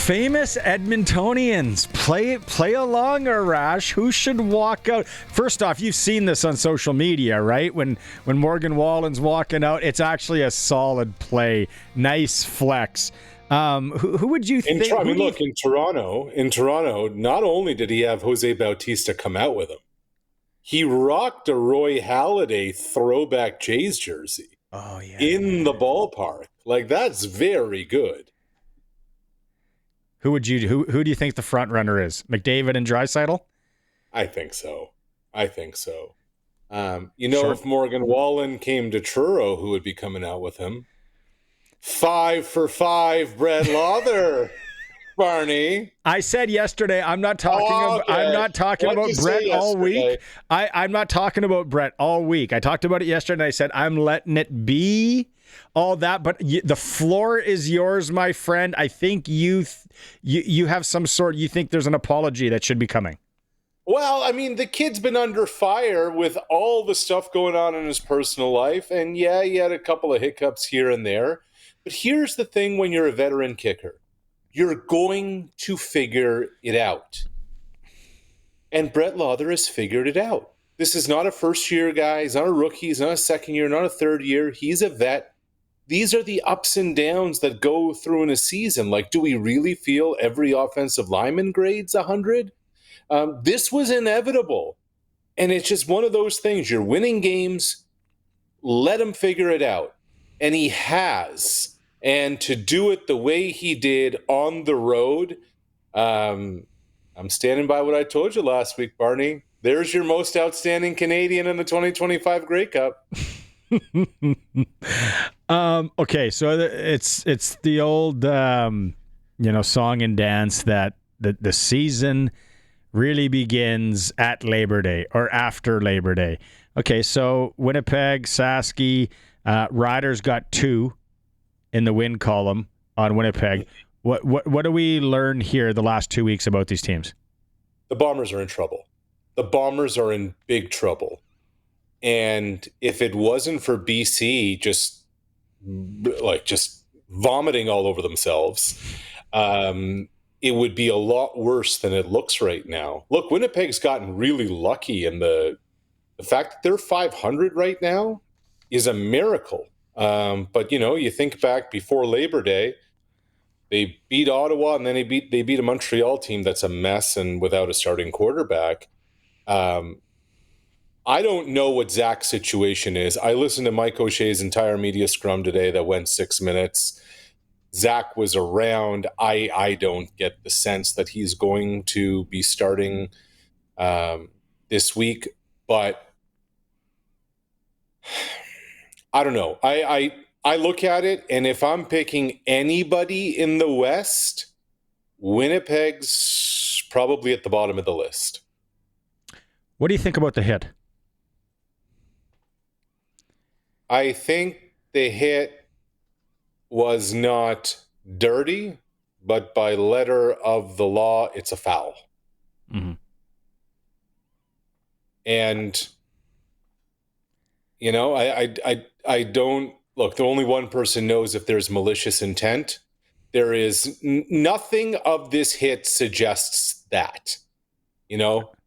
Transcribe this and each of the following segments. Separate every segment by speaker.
Speaker 1: Famous Edmontonians. Play along, Arash. Who should walk out? First off, you've seen this on social media, right? When Morgan Wallen's walking out, it's actually a solid play. Nice flex. Who would you think?
Speaker 2: In Toronto, not only did he have Jose Bautista come out with him, he rocked a Roy Halladay throwback Jays jersey.
Speaker 1: Oh yeah,
Speaker 2: in the ballpark. Like, that's very good.
Speaker 1: Who do you think the front runner is? McDavid and Draisaitl?
Speaker 2: I think so. If Morgan Wallen came to Truro, who would be coming out with him? 5 for 5, Brett Lauther. Barney.
Speaker 1: I said yesterday I'm not talking about Brett all week. I'm not talking about Brett all week. I talked about it yesterday and I said I'm letting it be all that, but the floor is yours, my friend. I think you have some sort, you think there's an apology that should be coming.
Speaker 2: Well, I mean, the kid's been under fire with all the stuff going on in his personal life, and yeah, he had a couple of hiccups here and there. But here's the thing: when you're a veteran kicker, you're going to figure it out. And Brett Lauther has figured it out. This is not a first-year guy. He's not a rookie. He's not a second year, not a third year. He's a vet. These are the ups and downs that go through in a season. Like, do we really feel every offensive lineman grades 100? This was inevitable. And it's just one of those things. You're winning games. Let him figure it out. And he has. And to do it the way he did on the road, I'm standing by what I told you last week, Barney. There's your most outstanding Canadian in the 2025 Grey Cup.
Speaker 1: Okay, so it's the old song and dance that the season really begins at Labor Day or after Labor Day. Okay, so Winnipeg, Sasky, Riders got 2 in the win column on Winnipeg. What do we learn here the last 2 weeks about these teams?
Speaker 2: The Bombers are in trouble. The Bombers are in big trouble. And if it wasn't for BC just vomiting all over themselves, it would be a lot worse than it looks right now. Look, Winnipeg's gotten really lucky, and the fact that they're 500 right now is a miracle. But you think back before Labor Day, they beat Ottawa, and then they beat a Montreal team that's a mess and without a starting quarterback. I don't know what Zach's situation is. I listened to Mike O'Shea's entire media scrum today that went 6 minutes. Zach was around. I don't get the sense that he's going to be starting this week, but I don't know. I look at it, and if I'm picking anybody in the West, Winnipeg's probably at the bottom of the list.
Speaker 1: What do you think about the hit?
Speaker 2: I think the hit was not dirty, but by letter of the law, it's a foul.
Speaker 1: Mm-hmm.
Speaker 2: And, I don't look, the only one person knows if there's malicious intent. There is nothing of this hit suggests that,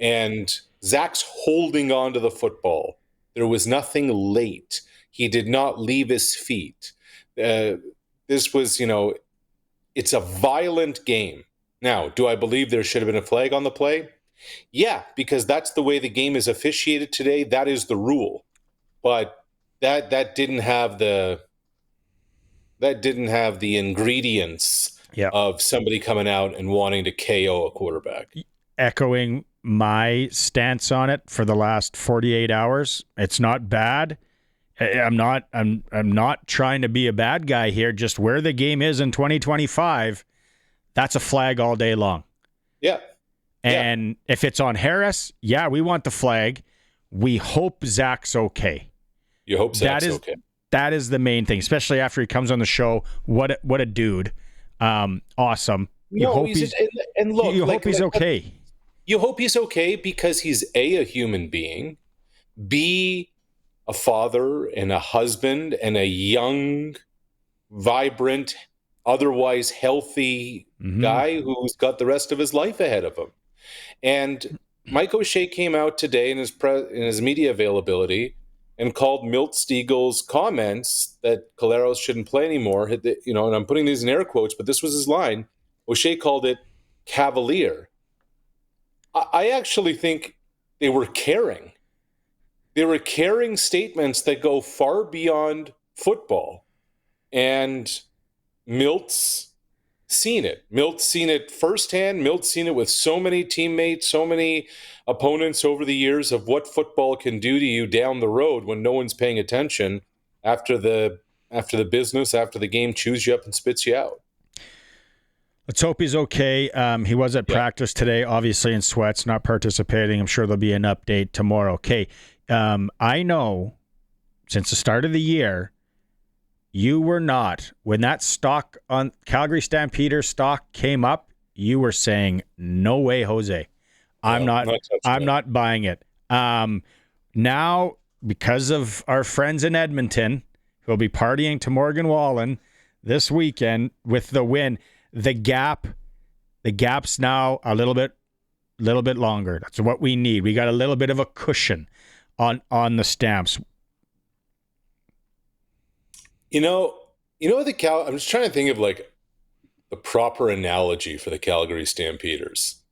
Speaker 2: and Zach's holding on to the football. There was nothing late. He did not leave his feet. This was, it's a violent game. Now, do I believe there should have been a flag on the play? Yeah, because that's the way the game is officiated today. That is the rule. But that didn't have the ingredients of somebody coming out and wanting to KO a quarterback.
Speaker 1: Echoing my stance on it for the last 48 hours. It's not bad. I'm not trying to be a bad guy here. Just where the game is in 2025, that's a flag all day long.
Speaker 2: Yeah.
Speaker 1: And if it's on Harris, we want the flag. We hope Zach's okay.
Speaker 2: You hope Zach's okay.
Speaker 1: That is the main thing, especially after he comes on the show. What a dude. Awesome. You hope he's okay.
Speaker 2: You hope he's okay because he's a human being, B, a father and a husband and a young, vibrant, otherwise healthy guy who's got the rest of his life ahead of him. And Mike O'Shea came out today in his media availability and called Milt Stiegel's comments that Collaros shouldn't play anymore. And I'm putting these in air quotes, but this was his line. O'Shea called it cavalier. I actually think they were caring. They were caring statements that go far beyond football. And Milt's seen it. Milt's seen it firsthand. Milt's seen it with so many teammates, so many opponents over the years of what football can do to you down the road when no one's paying attention after the business, after the game chews you up and spits you out.
Speaker 1: Let's hope he's okay. He was at practice today, obviously in sweats, not participating. I'm sure there'll be an update tomorrow. Okay. I know since the start of the year, you were not, when that stock on Calgary Stampeders stock came up, you were saying, no way, Jose. I'm not buying it. Now, because of our friends in Edmonton, who'll be partying to Morgan Wallen this weekend with the win, the gap's now a little bit longer. That's what we need. We got a little bit of a cushion on the Stamps. I'm just trying to think of like the proper analogy for the Calgary Stampeders.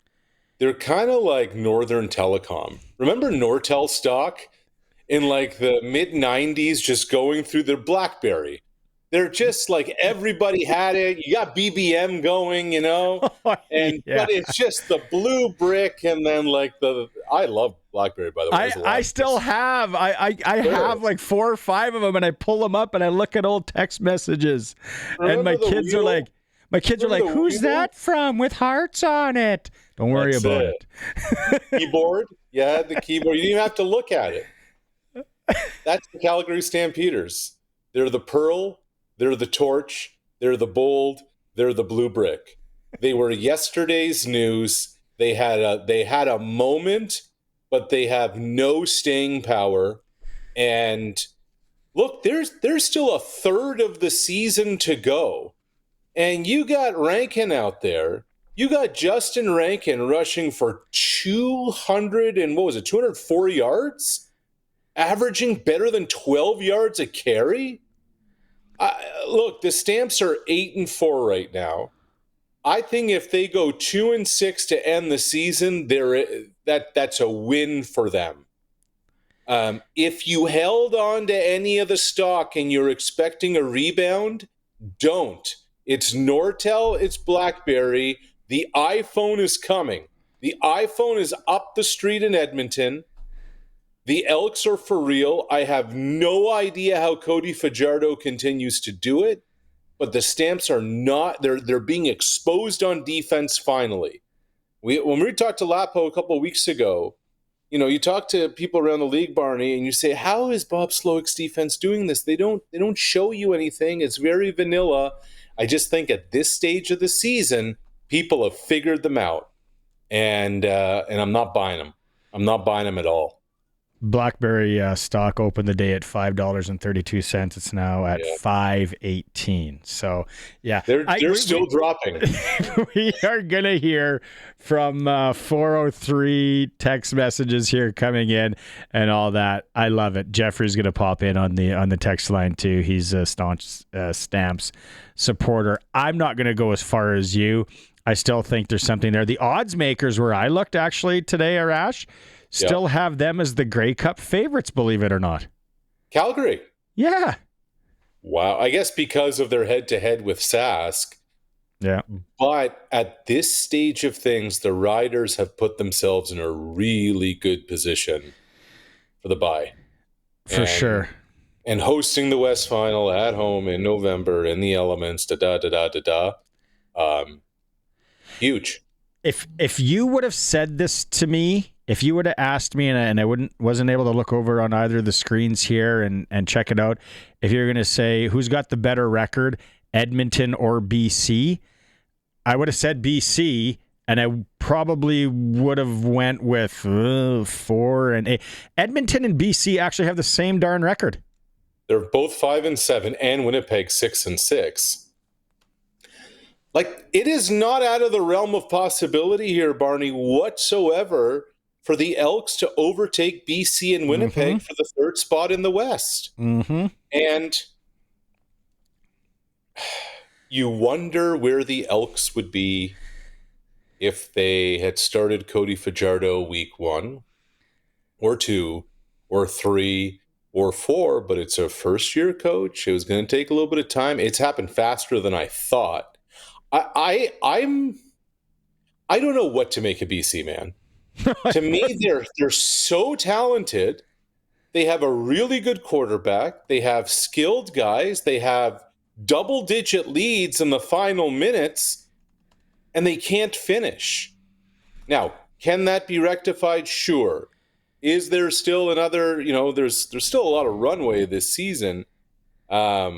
Speaker 1: They're kind of like Northern Telecom. Remember Nortel stock in like the mid 90s, just going through their BlackBerry? They're just like, everybody had it. You got BBM going, but it's just the blue brick. And then like I love BlackBerry, by the way. I still have, I have like 4 or 5 of them, and I pull them up and I look at old text messages. And my kids are like, who's that from with hearts on it? Don't worry about it.
Speaker 2: Keyboard. Yeah, the keyboard. You didn't even have to look at it. That's the Calgary Stampeders. They're the pearl. They're the torch, they're the bold, they're the blue brick. They were yesterday's news. They had a moment, but they have no staying power. And look, there's still a third of the season to go. And you got Rankin out there. You got Justin Rankin rushing for 204 yards? Averaging better than 12 yards a carry? Look, the Stamps are 8-4 right now. I think if they go 2-6 to end the season, that's a win for them. If you held on to any of the stock and you're expecting a rebound, don't. It's Nortel, it's BlackBerry. The iPhone is coming. The iPhone is up the street in Edmonton. The Elks are for real. I have no idea how Cody Fajardo continues to do it, but the Stamps are not. They're being exposed on defense finally. When we talked to Lapo a couple of weeks ago, you talk to people around the league, Barney, and you say, how is Bob Slowick's defense doing this? They don't show you anything. It's very vanilla. I just think at this stage of the season, people have figured them out, and I'm not buying them. I'm not buying them at all.
Speaker 1: BlackBerry stock opened the day at $5.32. It's now at $5.18. So yeah,
Speaker 2: they're still dropping.
Speaker 1: We are gonna hear from 403 text messages here coming in and all that. I love it. Jeffrey's gonna pop in on the text line too. He's a staunch Stamps supporter. I'm not gonna go as far as you. I still think there's something there. The odds makers, where I looked actually today, Arash, still have them as the Grey Cup favorites, believe it or not.
Speaker 2: Calgary.
Speaker 1: Yeah.
Speaker 2: Wow. I guess because of their head-to-head with Sask.
Speaker 1: Yeah.
Speaker 2: But at this stage of things, the Riders have put themselves in a really good position for the bye.
Speaker 1: For sure.
Speaker 2: And hosting the West Final at home in November in the elements, huge.
Speaker 1: If you would have said this to me, if you would have asked me, and I wasn't able to look over on either of the screens here and check it out, if you're going to say who's got the better record, Edmonton or BC, I would have said BC, and I probably would have went with 4 and 8. Edmonton and BC actually have the same darn record.
Speaker 2: They're both 5-7, and Winnipeg 6-6. Like, it is not out of the realm of possibility here, Barney, whatsoever, for the Elks to overtake BC and Winnipeg for the third spot in the West.
Speaker 1: Mm-hmm.
Speaker 2: And you wonder where the Elks would be if they had started Cody Fajardo week 1 or 2 or 3 or 4, but it's a first-year coach. It was going to take a little bit of time. It's happened faster than I thought. I don't know what to make of BC, man. To me, they're so talented. They have a really good quarterback. They have skilled guys. They have double-digit leads in the final minutes, and they can't finish. Now, can that be rectified? Sure. Is there still another, there's still a lot of runway this season. But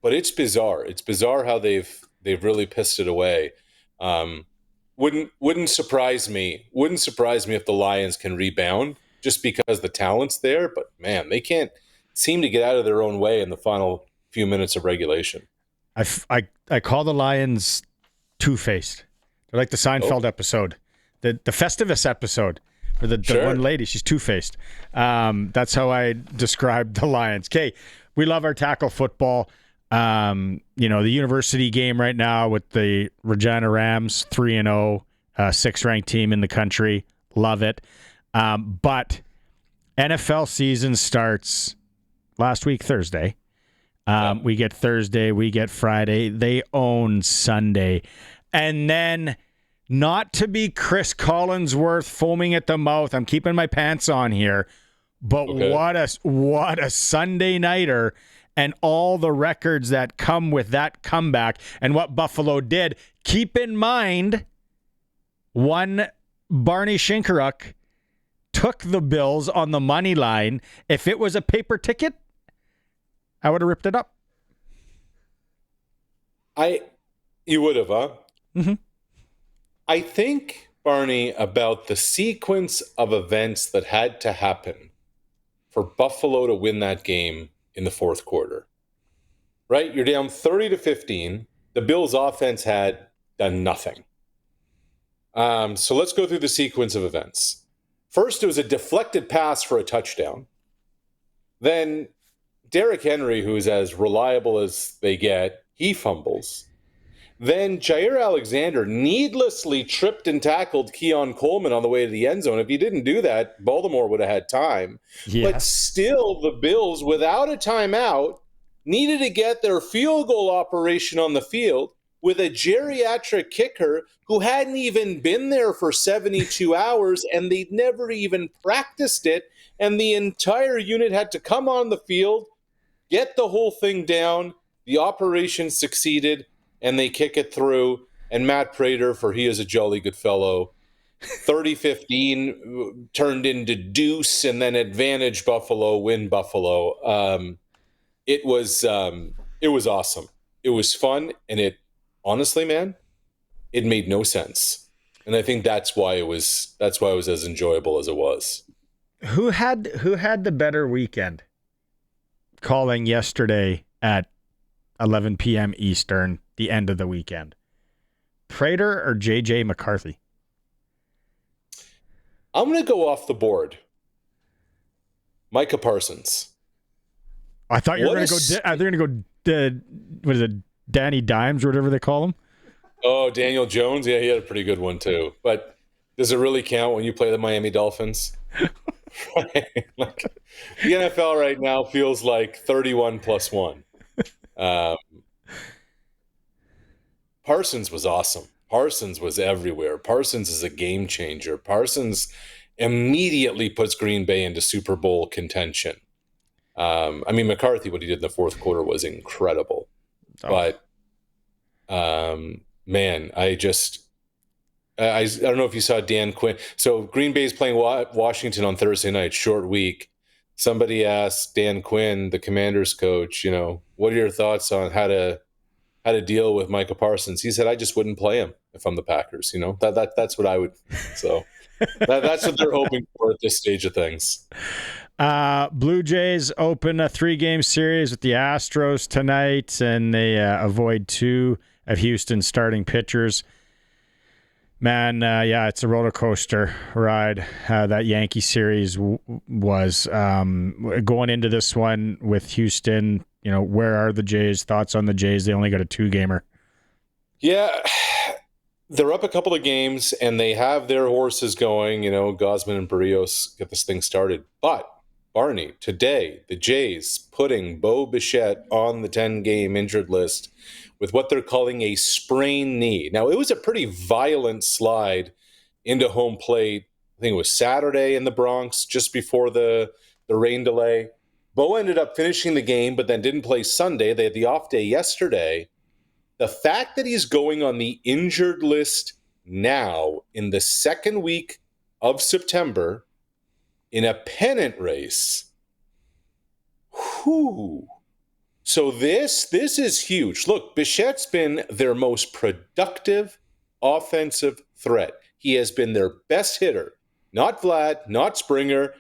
Speaker 2: it's bizarre. It's bizarre how they've really pissed it away. Wouldn't surprise me. Wouldn't surprise me if the Lions can rebound just because the talent's there. But man, they can't seem to get out of their own way in the final few minutes of regulation.
Speaker 1: I call the Lions two-faced. They're like the Seinfeld episode, the Festivus episode, where the one lady, she's two-faced. That's how I describe the Lions. Okay, we love our tackle football. The university game right now with the Regina Rams, 3-0, 6th-ranked team in the country. Love it. But NFL season starts last week, Thursday. We get Thursday, we get Friday. They own Sunday. And then, not to be Chris Collinsworth foaming at the mouth, I'm keeping my pants on here, but what a Sunday nighter, and all the records that come with that comeback and what Buffalo did. Keep in mind, one Barney Shinkaruk took the Bills on the money line. If it was a paper ticket, I would have ripped it up.
Speaker 2: You would have, huh?
Speaker 1: Mm-hmm.
Speaker 2: I think, Barney, about the sequence of events that had to happen for Buffalo to win that game in the fourth quarter. Right? You're down 30-15. The Bills' offense had done nothing. So let's go through the sequence of events. First, it was a deflected pass for a touchdown. Then Derrick Henry, who's as reliable as they get, he fumbles. Then Jair Alexander needlessly tripped and tackled Keon Coleman on the way to the end zone. If he didn't do that, Baltimore would have had time. Yeah. But still, the Bills, without a timeout, needed to get their field goal operation on the field with a geriatric kicker who hadn't even been there for 72 hours, and they'd never even practiced it. And the entire unit had to come on the field, get the whole thing down. The operation succeeded, and they kick it through. And Matt Prater, for he is a jolly good fellow, 30-15 turned into deuce, and then advantage Buffalo, win Buffalo. It was awesome. It was fun, and it honestly, man, it made no sense. And I think that's why it was as enjoyable as it was.
Speaker 1: Who had the better weekend? Calling yesterday at 11 p.m. Eastern, the end of the weekend. Prater or J.J. McCarthy?
Speaker 2: I'm going to go off the board. Micah Parsons.
Speaker 1: I thought you were going to go. What is it? Danny Dimes or whatever they call him.
Speaker 2: Oh, Daniel Jones. Yeah, he had a pretty good one too. But does it really count when you play the Miami Dolphins? Right? Like, the NFL right now feels like 31 plus 1. Parsons was awesome. Parsons was everywhere. Parsons is a game changer. Parsons immediately puts Green Bay into Super Bowl contention. McCarthy, what he did in the fourth quarter was incredible. Oh. But, man, I don't know if you saw Dan Quinn. So Green Bay's playing Washington on Thursday night, short week. Somebody asked Dan Quinn, the Commanders coach, what are your thoughts on how to deal with Micah Parsons? He said, I just wouldn't play him if I'm the Packers. That's what I would. So that's what they're hoping for at this stage of things.
Speaker 1: Blue Jays open a 3-game series with the Astros tonight, and they avoid 2 of Houston's starting pitchers. Man, yeah, it's a roller coaster ride. That Yankee series was going into this one with Houston. Where are the Jays? Thoughts on the Jays? They only got a 2-gamer.
Speaker 2: Yeah, they're up a couple of games, and they have their horses going. Gosman and Barrios get this thing started. But, Barney, today, the Jays putting Bo Bichette on the 10-game injured list with what they're calling a sprained knee. Now, it was a pretty violent slide into home plate. I think it was Saturday in the Bronx, just before the rain delay. Bo ended up finishing the game, but then didn't play Sunday. They had the off day yesterday. The fact that he's going on the injured list now in the second week of September in a pennant race, whew. So this is huge. Look, Bichette's been their most productive offensive threat. He has been their best hitter. Not Vlad, not Springer.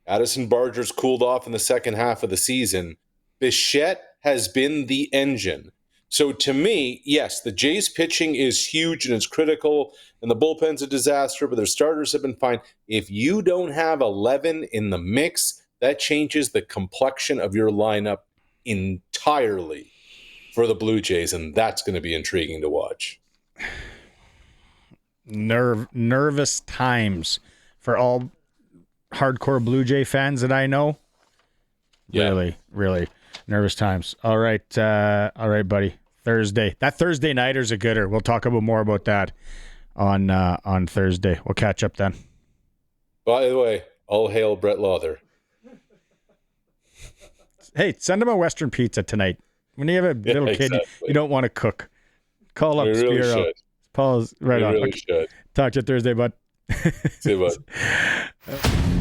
Speaker 2: Addison Barger's cooled off in the second half of the season. Bichette has been the engine. So to me, yes, the Jays pitching is huge and it's critical, and the bullpen's a disaster, but their starters have been fine. If you don't have 11 in the mix, that changes the complexion of your lineup entirely for the Blue Jays, and that's going to be intriguing to watch.
Speaker 1: Nervous times for all hardcore Blue Jay fans that I know.
Speaker 2: Yeah.
Speaker 1: Really, really nervous times. All right, buddy. Thursday. That Thursday nighter's a gooder. We'll talk more about that on Thursday. We'll catch up then.
Speaker 2: By the way, all hail Brett Lauther.
Speaker 1: Hey, send him a Western pizza tonight. When you have a little kid, you don't want to cook. Call up
Speaker 2: Really
Speaker 1: Spiro.
Speaker 2: should.
Speaker 1: Paul's right
Speaker 2: we
Speaker 1: on.
Speaker 2: Really should.
Speaker 1: Talk to you Thursday, bud.
Speaker 2: See you, bud.